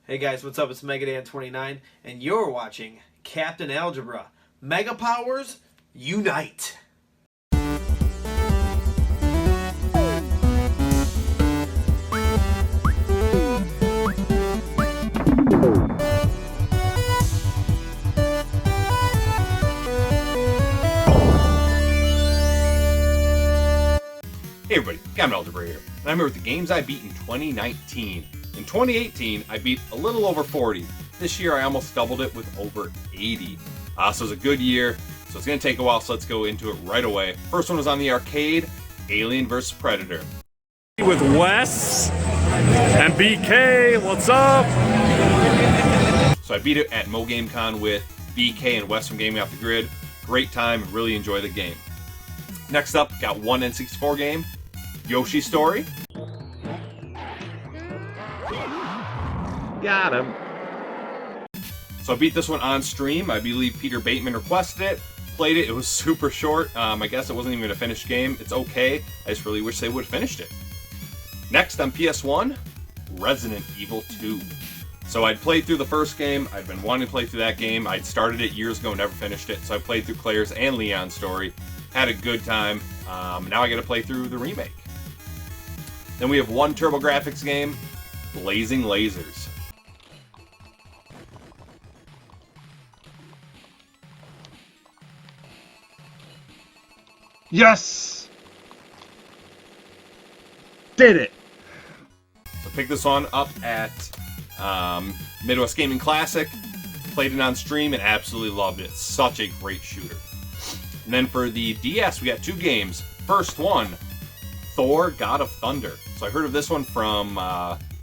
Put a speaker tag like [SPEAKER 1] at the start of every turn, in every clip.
[SPEAKER 1] Hey guys, what's up? It's Megadan29, and you're watching Captain Algebra. Mega Powers Unite!
[SPEAKER 2] Hey everybody, Captain Algebra here, and I'm here with the games I beat in 2019. In 2018, I beat a little over 40. This year, I almost doubled it with over 80. So it was a good year, so it's going to take a while, so let's go into it right away. First one was on the arcade, Alien vs. Predator.
[SPEAKER 3] With Wes and BK, what's up?
[SPEAKER 2] So I beat it at MoGameCon with BK and Wes from Gaming Off the Grid. Great time, really enjoy the game. Next up, got one N64 game, Yoshi Story.
[SPEAKER 3] Got him.
[SPEAKER 2] So I beat this one on stream. I believe Peter Bateman requested it. Played it. It was super short. I guess it wasn't even a finished game. It's okay. I just really wish they would have finished it. Next on PS1, Resident Evil 2. So I'd played through the first game. I'd been wanting to play through that game. I'd started it years ago, never finished it. So I played through Claire's and Leon's story. Had a good time. Now I got to play through the remake. Then we have one TurboGrafx game, Blazing Lasers.
[SPEAKER 3] Yes! Did it!
[SPEAKER 2] So picked this one up at Midwest Gaming Classic. Played it on stream and absolutely loved it. Such a great shooter. And then for the DS, we got two games. First one, Thor: God of Thunder. So I heard of this one from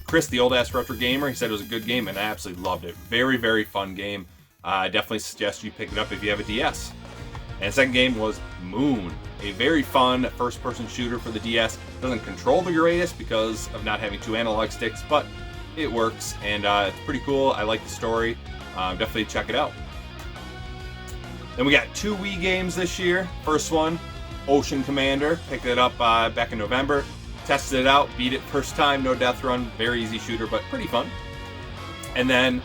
[SPEAKER 2] Chris, the old-ass retro gamer. He said it was a good game, and I absolutely loved it. Very, very fun game. I definitely suggest you pick it up if you have a DS. And the second game was Moon, a very fun first-person shooter for the DS. Doesn't control the greatest because of not having two analog sticks, but it works, and it's pretty cool. I like the story. Definitely check it out. Then we got two Wii games this year. First one, Ocean Commander. Picked it up back in November. Tested it out, beat it first time, no death run. Very easy shooter, but pretty fun. And then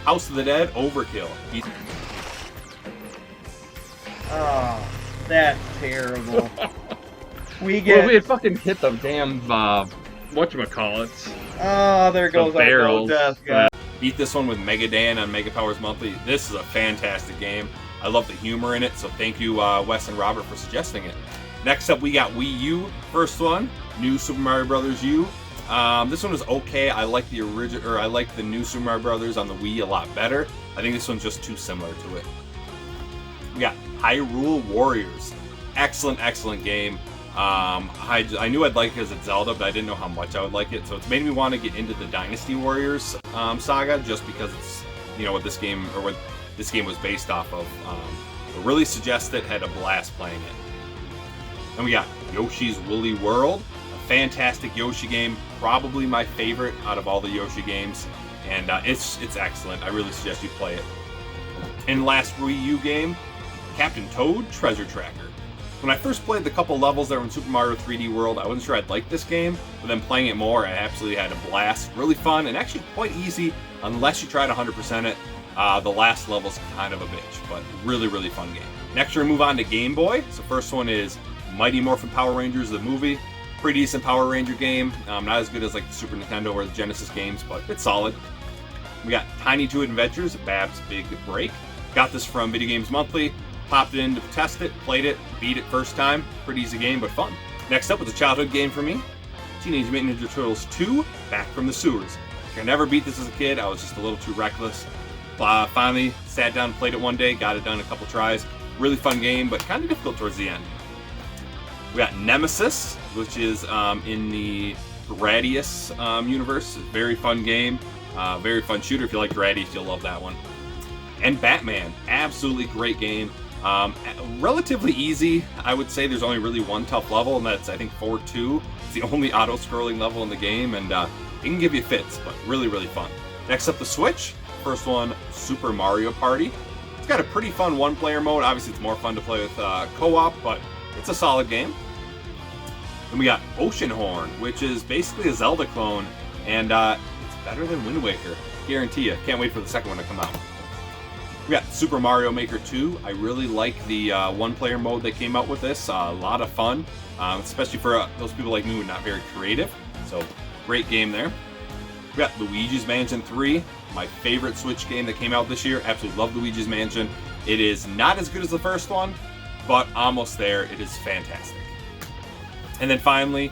[SPEAKER 2] House of the Dead Overkill.
[SPEAKER 1] Oh, that's terrible. We get...
[SPEAKER 4] Well, it fucking hit the damn, whatchamacallits.
[SPEAKER 1] Oh, there goes our
[SPEAKER 4] barrels.
[SPEAKER 1] death guy.
[SPEAKER 2] Beat this one with Mega Dan on Mega Powers Monthly. This is a fantastic game. I love the humor in it, so thank you, Wes and Robert, for suggesting it. Next up, we got Wii U. First one, New Super Mario Bros. U. This one was okay. I like the original, or I like the New Super Mario Bros. On the Wii a lot better. I think this one's just too similar to it. We got Hyrule Warriors. Excellent, excellent game. I knew I'd like it because it's Zelda, but I didn't know how much I would like it. So it's made me want to get into the Dynasty Warriors saga, just because it's, you know, what this game was based off of. I really suggest it. Had a blast playing it. Then we got Yoshi's Woolly World, a fantastic Yoshi game, probably my favorite out of all the Yoshi games, and it's excellent. I really suggest you play it. And last Wii U game, Captain Toad Treasure Tracker. When I first played the couple levels that were in Super Mario 3D World, I wasn't sure I'd like this game, but then playing it more, I absolutely had a blast. Really fun, and actually quite easy, unless you try to 100% it. The last level's kind of a bitch, but really, really fun game. Next, we're going to move on to Game Boy. So first one is Mighty Morphin Power Rangers, the movie. Pretty decent Power Ranger game. Not as good as like the Super Nintendo or the Genesis games, but it's solid. We got Tiny Toon Adventures, Bab's Big Break. Got this from Video Games Monthly. Popped it in to test it, played it, beat it first time. Pretty easy game, but fun. Next up was a childhood game for me. Teenage Mutant Ninja Turtles 2, Back from the Sewers. I never beat this as a kid. I was just a little too reckless. Finally sat down and played it one day, got it done a couple tries. Really fun game, but kind of difficult towards the end. We got Nemesis, which is in the Gradius universe. Very fun game, very fun shooter. If you like Gradius, you'll love that one. And Batman, absolutely great game. Relatively easy, I would say. There's only really one tough level, and that's, I think, 4-2. It's the only auto-scrolling level in the game, and it can give you fits, but really, really fun. Next up, the Switch. First one, Super Mario Party. It's got a pretty fun one-player mode. Obviously, it's more fun to play with co-op, but it's a solid game. Then we got Oceanhorn, which is basically a Zelda clone, and it's better than Wind Waker. Guarantee you. Can't wait for the second one to come out. We got Super Mario Maker 2. I really like the one-player mode that came out with this. A lot of fun, especially for those people like me who are not very creative. So, great game there. We got Luigi's Mansion 3, my favorite Switch game that came out this year. Absolutely love Luigi's Mansion. It is not as good as the first one, but almost there. It is fantastic. And then finally,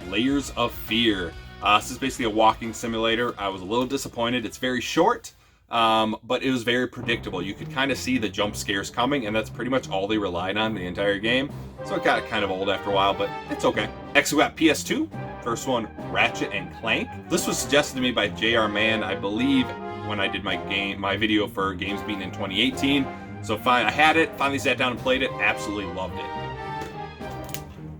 [SPEAKER 2] Layers of Fear. This is basically a walking simulator. I was a little disappointed. It's very short. But it was very predictable. You could kind of see the jump scares coming, and that's pretty much all they relied on the entire game. So it got kind of old after a while, but it's okay. Next we got PS2. First one, Ratchet and Clank. This was suggested to me by JR Man, I believe, when I did my video for Games Beaten in 2018. So I had it, finally sat down and played it, absolutely loved it.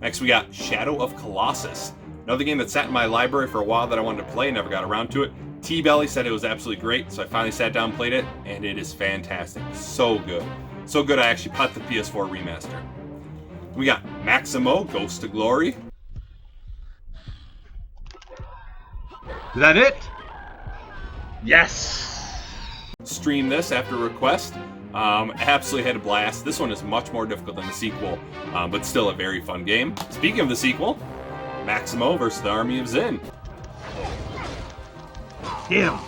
[SPEAKER 2] Next we got Shadow of Colossus. Another game that sat in my library for a while that I wanted to play, never got around to it. T-Belly said it was absolutely great, so I finally sat down and played it, and it is fantastic. So good. So good I actually bought the PS4 remaster. We got Maximo, Ghost to Glory.
[SPEAKER 3] Is that it? Yes!
[SPEAKER 2] Stream this after request. Absolutely had a blast. This one is much more difficult than the sequel, but still a very fun game. Speaking of the sequel, Maximo versus the Army of Zin.
[SPEAKER 3] Him.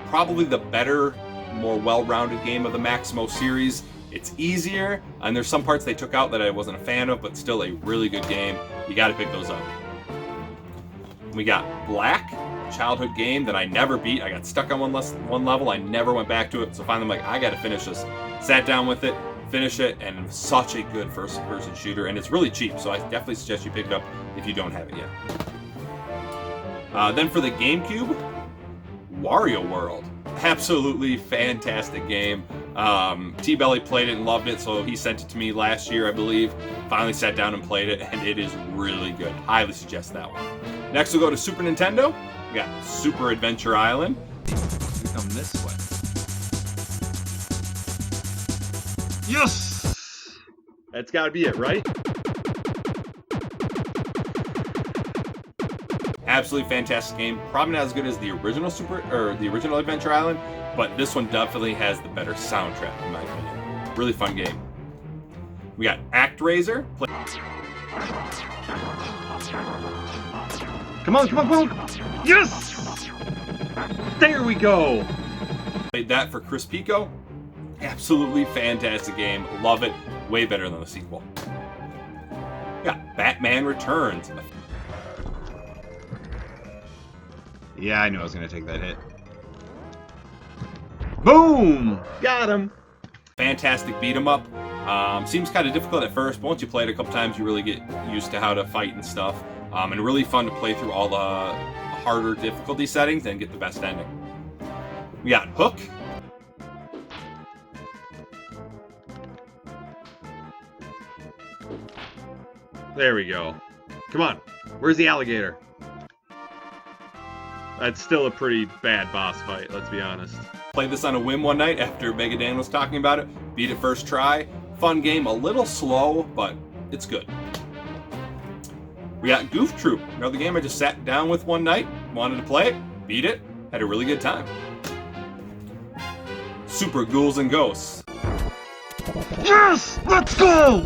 [SPEAKER 2] Probably the better, more well-rounded game of the Maximo series. It's easier, and there's some parts they took out that I wasn't a fan of, but still a really good game. You gotta pick those up. We got Black, a childhood game that I never beat. I got stuck on one level, I never went back to it, so finally I'm like, I gotta finish this. Sat down with it, finish it, and such a good first-person shooter, and it's really cheap, so I definitely suggest you pick it up if you don't have it yet. Then for the GameCube, Wario World. Absolutely fantastic game. T-Belly played it and loved it, so he sent it to me last year, I believe. Finally sat down and played it, and it is really good. Highly suggest that one. Next we'll go to Super Nintendo. We got Super Adventure Island.
[SPEAKER 3] You come this way. Yes! That's gotta be it, right?
[SPEAKER 2] Absolutely fantastic game. Probably not as good as the original the original Adventure Island, but this one definitely has the better soundtrack in my opinion. Really fun game. We got ActRaiser.
[SPEAKER 3] Come on, come on, come on! Yes! There we go!
[SPEAKER 2] Played that for Chris Pico. Absolutely fantastic game. Love it. Way better than the sequel. We got Batman Returns.
[SPEAKER 3] Yeah, I knew I was gonna take that hit. Boom! Got him!
[SPEAKER 2] Fantastic beat 'em up. Seems kind of difficult at first, but once you play it a couple times, you really get used to how to fight and stuff. And really fun to play through all the harder difficulty settings and get the best ending. We got Hook.
[SPEAKER 3] There we go. Come on. Where's the alligator? That's still a pretty bad boss fight, let's be honest.
[SPEAKER 2] Played this on a whim one night after Mega Dan was talking about it. Beat it first try. Fun game, a little slow, but it's good. We got Goof Troop, another game I just sat down with one night, wanted to play it, beat it, had a really good time. Super Ghouls and Ghosts.
[SPEAKER 3] Yes! Let's go!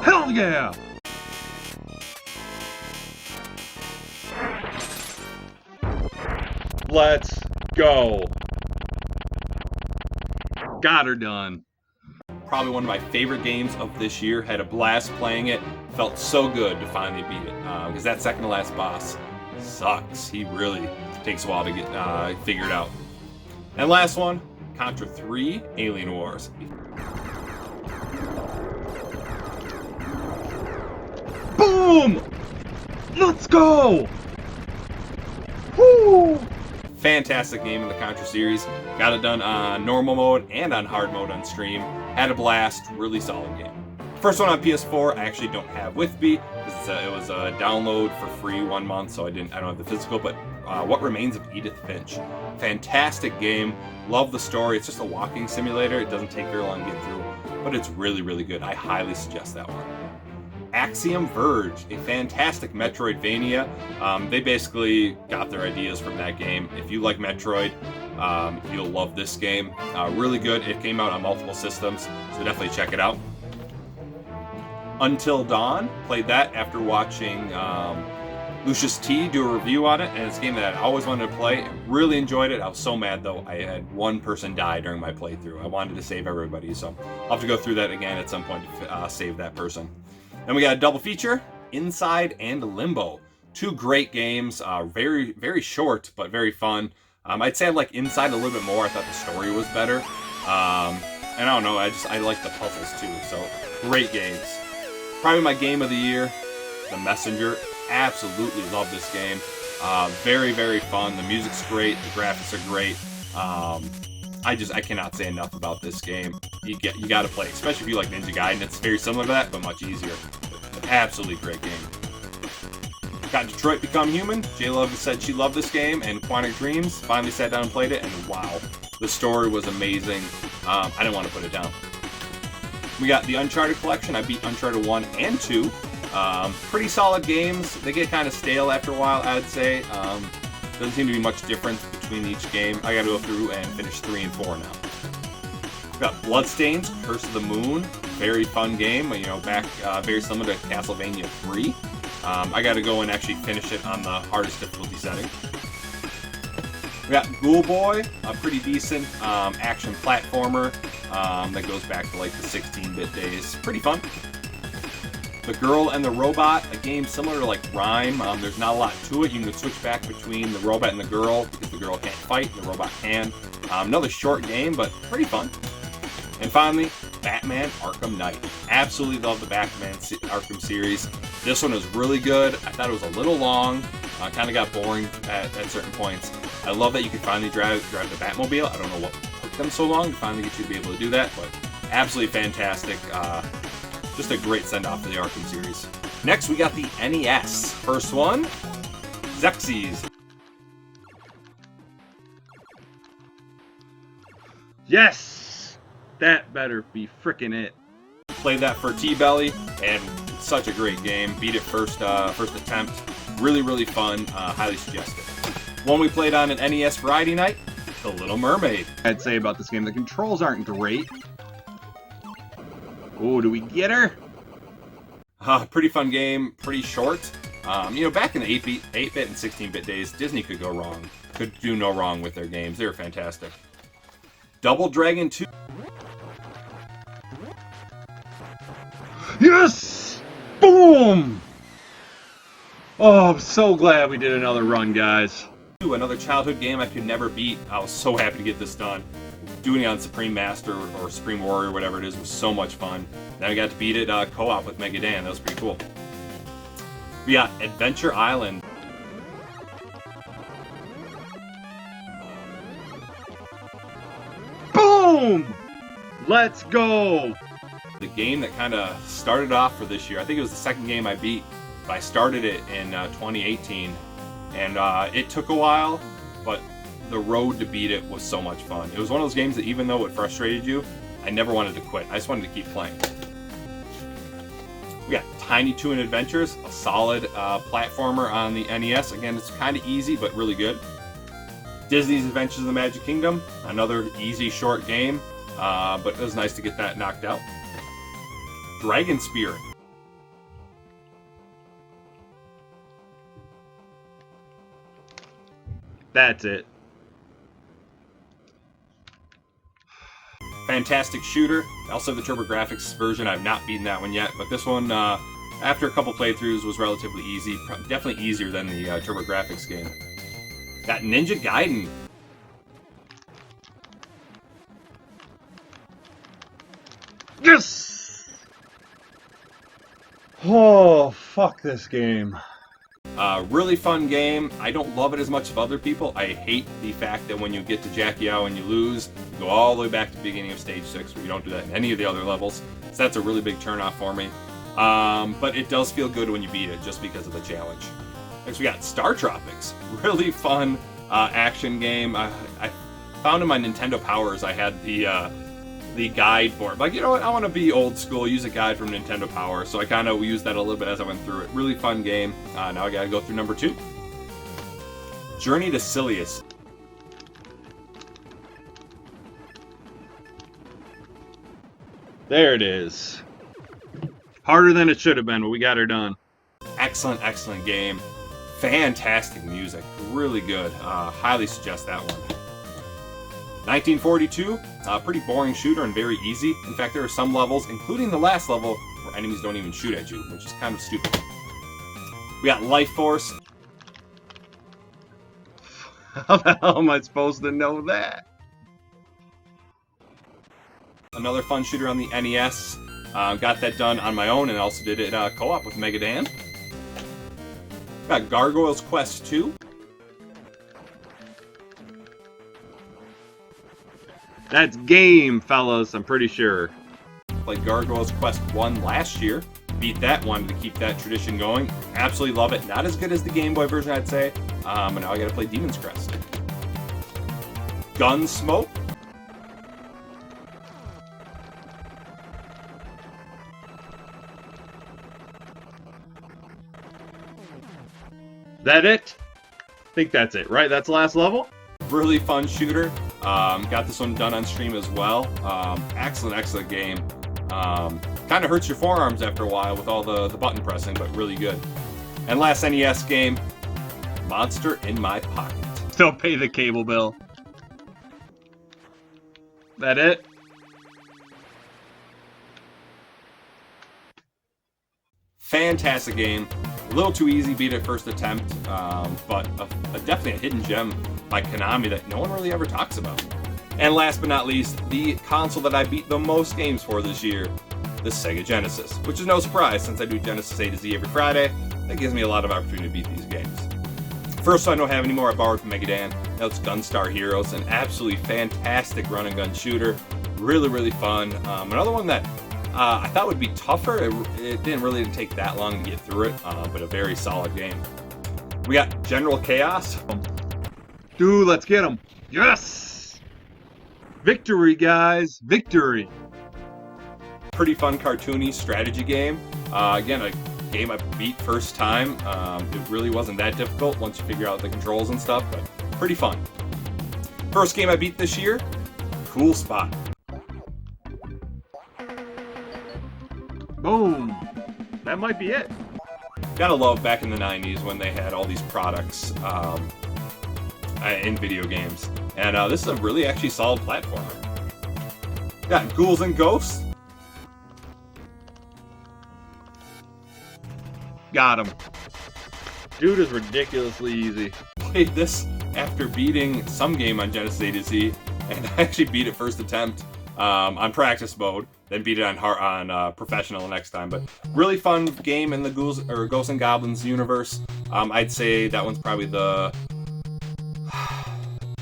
[SPEAKER 3] Hell yeah! Let's go. Got her done.
[SPEAKER 2] Probably one of my favorite games of this year. Had a blast playing it. Felt so good to finally beat it. Because that second to last boss sucks. He really takes a while to get figured out. And last one, Contra 3 Alien Wars.
[SPEAKER 3] Boom! Let's go! Woo!
[SPEAKER 2] Fantastic game in the Contra series. Got it done on normal mode and on hard mode on stream. Had a blast. Really solid game. First one on PS4 I actually don't have with me. It was a download for free 1 month, so I don't have the physical. But What Remains of Edith Finch. Fantastic game. Love the story. It's just a walking simulator. It doesn't take very long to get through, but it's really, really good. I highly suggest that one. Axiom Verge, a fantastic Metroidvania. They basically got their ideas from that game. If you like Metroid, you'll love this game. Really good. It came out on multiple systems, so definitely check it out. Until Dawn, played that after watching Lucius T do a review on it, and it's a game that I always wanted to play. Really enjoyed it. I was so mad though. I had one person die during my playthrough. I wanted to save everybody, so I'll have to go through that again at some point to save that person. Then we got a double feature, Inside and Limbo. Two great games, very, very short, but very fun. I'd say I like Inside a little bit more. I thought the story was better. And I don't know, I like the puzzles too, so great games. Probably my game of the year, The Messenger. Absolutely love this game. Very, very fun. The music's great. The graphics are great. I cannot say enough about this game. You got to play, especially if you like Ninja Gaiden. It's very similar to that, but much easier. Absolutely great game. Got Detroit Become Human. J-Love said she loved this game, and Quantic Dreams finally sat down and played it, and wow, the story was amazing. I didn't want to put it down. We got the Uncharted collection. I beat Uncharted 1 and 2. Pretty solid games. They get kind of stale after a while, I'd say. Doesn't seem to be much difference between each game. I got to go through and finish 3 and 4 now. We got Bloodstains, Curse of the Moon. Very fun game. You know, back very similar to Castlevania 3. I got to go and actually finish it on the hardest difficulty setting. We got Ghoul Boy, a pretty decent action platformer that goes back to like the 16-bit days. Pretty fun. The Girl and the Robot, a game similar to like Rhyme. There's not a lot to it. You can switch back between the robot and the girl because the girl can't fight, the robot can. Another short game, but pretty fun. And finally, Batman Arkham Knight. Absolutely love the Batman Arkham series. This one was really good. I thought it was a little long. Kind of got boring at certain points. I love that you can finally drive the Batmobile. I don't know what took them so long to finally get you to be able to do that, but absolutely fantastic. Just a great send-off to the Arkham series. Next, we got the NES. First one, Xerxes.
[SPEAKER 4] Yes! That better be frickin' it.
[SPEAKER 2] Played that for T-Belly, and such a great game. Beat it first attempt. Really, really fun. Highly suggested. One we played on an NES Variety Night, The Little Mermaid.
[SPEAKER 4] I'd say about this game, the controls aren't great. Oh, do we get her?
[SPEAKER 2] Pretty fun game, pretty short. You know, back in the 8-bit and 16-bit days, Disney could go wrong. Could do no wrong with their games. They were fantastic. Double Dragon 2.
[SPEAKER 4] Yes! Boom! Oh, I'm so glad we did another run, guys.
[SPEAKER 2] Another childhood game I could never beat. I was so happy to get this done. Doing it on Supreme Master or Supreme Warrior, whatever it is, was so much fun. Then I got to beat it co-op with Mega Dan. That was pretty cool. We got Adventure Island.
[SPEAKER 4] Boom! Let's go!
[SPEAKER 2] The game that kind of started off for this year. I think it was the second game I beat. But I started it in 2018. And it took a while, but the road to beat it was so much fun. It was one of those games that even though it frustrated you, I never wanted to quit. I just wanted to keep playing. We got Tiny Toon Adventures, a solid platformer on the NES. Again, it's kind of easy, but really good. Disney's Adventures of the Magic Kingdom, another easy, short game, but it was nice to get that knocked out. Dragon Spirit.
[SPEAKER 4] That's it.
[SPEAKER 2] Fantastic shooter. I also have the TurboGrafx version. I've not beaten that one yet, but this one, after a couple playthroughs, was relatively easy. Definitely easier than the TurboGrafx game. Got Ninja Gaiden.
[SPEAKER 4] Yes! Oh, fuck this game.
[SPEAKER 2] Really fun game. I don't love it as much as other people. I hate the fact that when you get to Jackie-O and you lose, you go all the way back to the beginning of Stage 6, where you don't do that in any of the other levels. So that's a really big turnoff for me. But it does feel good when you beat it, just because of the challenge. Next we got Star Tropics. Really fun action game. I found in my Nintendo Powers I had the the guide for it. Like, you know what? I want to be old school, use a guide from Nintendo Power. So I kind of used that a little bit as I went through it. Really fun game. Now I got to go through number 2. Journey to Silius.
[SPEAKER 4] There it is. Harder than it should have been, but we got her done.
[SPEAKER 2] Excellent, excellent game. Fantastic music. Really good. Highly suggest that one. 1942, pretty boring shooter and very easy. In fact, there are some levels, including the last level, where enemies don't even shoot at you, which is kind of stupid. We got Life Force.
[SPEAKER 4] How the hell am I supposed to know that?
[SPEAKER 2] Another fun shooter on the NES. Got that done on my own and also did it co-op with Mega Dan. Got Gargoyle's Quest 2.
[SPEAKER 4] That's game, fellas, I'm pretty sure.
[SPEAKER 2] Played Gargoyle's Quest 1 last year. Beat that one to keep that tradition going. Absolutely love it. Not as good as the Game Boy version, I'd say. And now I gotta play Demon's Crest. Gunsmoke.
[SPEAKER 4] That it? I think that's it, right? That's the last level?
[SPEAKER 2] Really fun shooter. Got this one done on stream as well. Excellent, excellent game. Kind of hurts your forearms after a while with all the button pressing, but really good. And last NES game, Monster in My Pocket.
[SPEAKER 4] Still pay the cable bill. That it?
[SPEAKER 2] Fantastic game. A little too easy, beat it first attempt, but definitely a hidden gem by Konami that no one really ever talks about. And last but not least, the console that I beat the most games for this year, the Sega Genesis, which is no surprise since I do Genesis A to Z every Friday. That gives me a lot of opportunity to beat these games. First one I don't have anymore, I borrowed from Mega Dan. That's Gunstar Heroes, an absolutely fantastic run and gun shooter. Really, really fun. Another one that I thought would be tougher. It didn't really take that long to get through it, but a very solid game. We got General Chaos.
[SPEAKER 4] Dude, let's get him. Yes! Victory, guys. Victory.
[SPEAKER 2] Pretty fun cartoony strategy game. Again, a game I beat first time. It really wasn't that difficult once you figure out the controls and stuff, but pretty fun. First game I beat this year, Cool Spot.
[SPEAKER 4] Boom. That might be it.
[SPEAKER 2] Gotta love back in the 90s when they had all these products in video games. And this is a really actually solid platformer. Got Ghouls and Ghosts.
[SPEAKER 4] Got him. Dude is ridiculously easy.
[SPEAKER 2] Played this after beating some game on Genesis A to Z, and I actually beat it first attempt on practice mode, then beat it on professional next time. But really fun game in the Ghosts and Goblins universe. I'd say that one's probably the...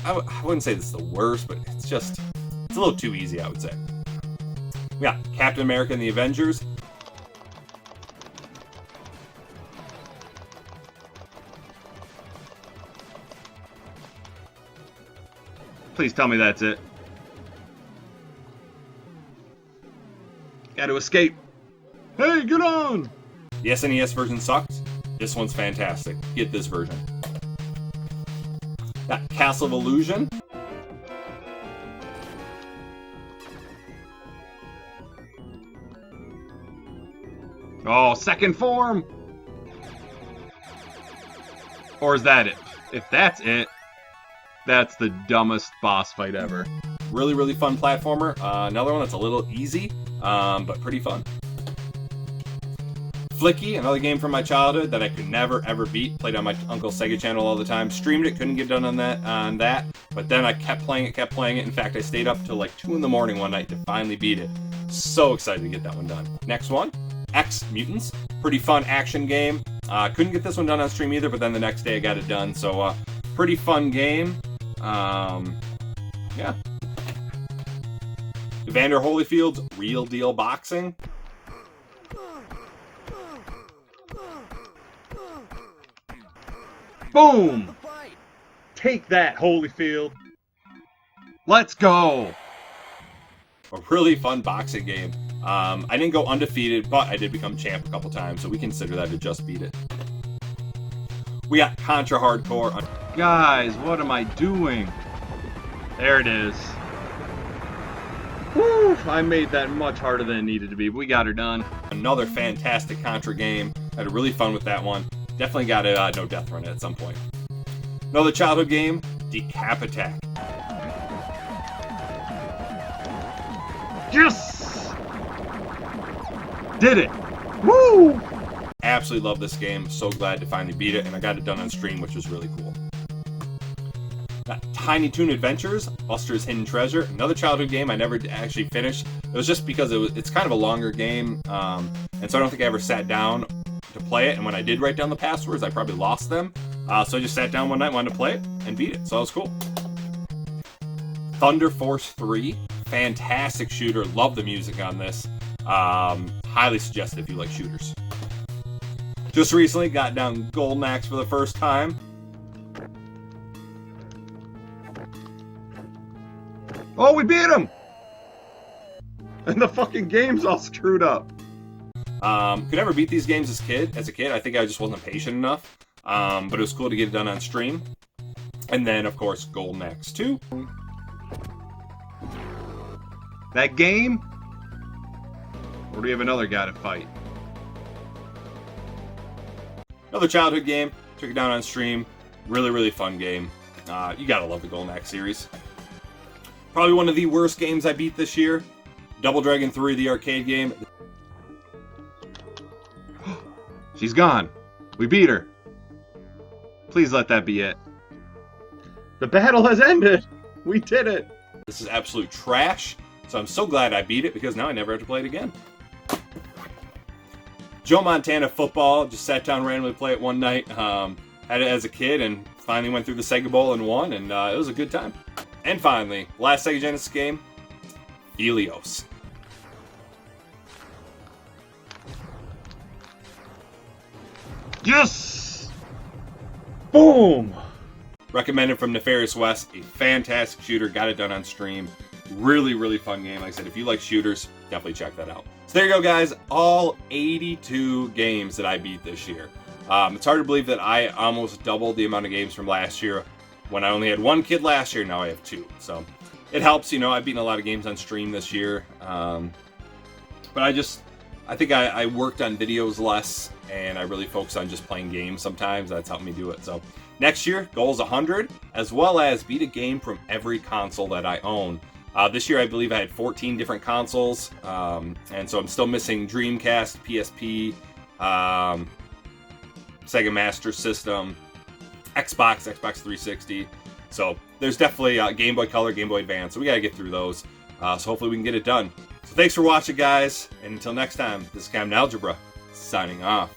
[SPEAKER 2] I wouldn't say this is the worst, but it's a little too easy, I would say. We got Captain America and the Avengers.
[SPEAKER 4] Please tell me that's it. Got to escape. Hey, get on!
[SPEAKER 2] The SNES version sucked. This one's fantastic. Get this version. Got Castle of Illusion.
[SPEAKER 4] Oh, second form! Or is that it? If that's it, that's the dumbest boss fight ever.
[SPEAKER 2] Really, really fun platformer. Another one that's a little easy, but pretty fun. Flicky, another game from my childhood that I could never ever beat. Played on my uncle's Sega channel all the time. Streamed it, couldn't get done on that. But then I kept playing it. In fact, I stayed up till like 2 in the morning one night to finally beat it. So excited to get that one done. Next one, X Mutants. Pretty fun action game. Couldn't get this one done on stream either, but then the next day I got it done. So pretty fun game. Yeah. Evander Holyfield's Real Deal Boxing.
[SPEAKER 4] Boom! Take that, Holyfield. Let's go!
[SPEAKER 2] a really fun boxing game. I didn't go undefeated, but I did become champ a couple times, so we consider that to just beat it. We got Contra Hardcore.
[SPEAKER 4] Guys, what am I doing? There it is. Woo! I made that much harder than it needed to be, but we got her done.
[SPEAKER 2] Another fantastic Contra game. Had a really fun with that one. Definitely got a no death run at some point. Another childhood game, Decap Attack.
[SPEAKER 4] Yes! Did it! Woo!
[SPEAKER 2] Absolutely love this game. So glad to finally beat it, and I got it done on stream, which was really cool. Got Tiny Toon Adventures, Buster's Hidden Treasure. Another childhood game I never actually finished. It was just because it's kind of a longer game, and so I don't think I ever sat down to play it. And when I did write down the passwords, I probably lost them. So I just sat down one night, wanted to play it, and beat it. So that was cool. Thunder Force 3, fantastic shooter. Love the music on this. Highly suggest if you like shooters. Just recently got down Golden Axe for the first time.
[SPEAKER 4] Oh, we beat him! And the fucking game's all screwed up.
[SPEAKER 2] Could never beat these games as a kid. I think I just wasn't patient enough. But it was cool to get it done on stream. And then, of course, Golden Axe 2.
[SPEAKER 4] That game? Or do we have another guy to fight?
[SPEAKER 2] Another childhood game. Took it down on stream. Really, really fun game. You gotta love the Golden Axe series. Probably one of the worst games I beat this year. Double Dragon 3, the arcade game.
[SPEAKER 4] She's gone. We beat her. Please let that be it. The battle has ended. We did it.
[SPEAKER 2] This is absolute trash. So I'm so glad I beat it because now I never have to play it again. Joe Montana Football. Just sat down randomly to play it one night. Had it as a kid and finally went through the Sega Bowl and won, and it was a good time. And finally, last Sega Genesis game, Helios.
[SPEAKER 4] Yes! Boom!
[SPEAKER 2] Recommended from Nefarious West, a fantastic shooter, got it done on stream. Really, really fun game. Like I said, if you like shooters, definitely check that out. So there you go, guys. All 82 games that I beat this year. It's hard to believe that I almost doubled the amount of games from last year. When I only had one kid last year, now I have two. So it helps, you know, I've beaten a lot of games on stream this year. But I think I worked on videos less, and I really focused on just playing games sometimes. That's helped me do it. So next year, goal is 100, as well as beat a game from every console that I own. This year, I believe I had 14 different consoles, and so I'm still missing Dreamcast, PSP, Sega Master System, Xbox 360. So there's definitely Game Boy Color, Game Boy Advance, so we gotta get through those. So hopefully we can get it done. So thanks for watching, guys, and until next time, this is Captain Algebra, signing off.